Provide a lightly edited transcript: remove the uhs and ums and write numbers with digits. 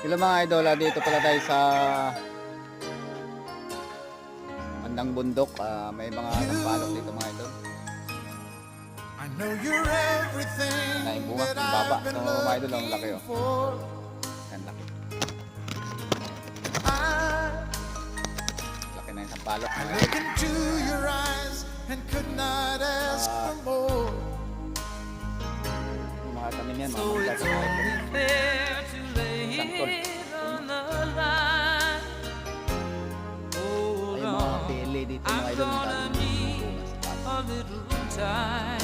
Hello mga idol, dito pala tayo sa bandang bundok. May mga sampalok dito mga idol. Naing bunga, yung baba. So mga idol, ang laki oh. Ang laki. Laki na yung sampalok mga idol. Mga tanim yan, mga magdata mga idol. Sangkol. Ay mga pele dito mga idol. Ang dami ng bunga sa taas.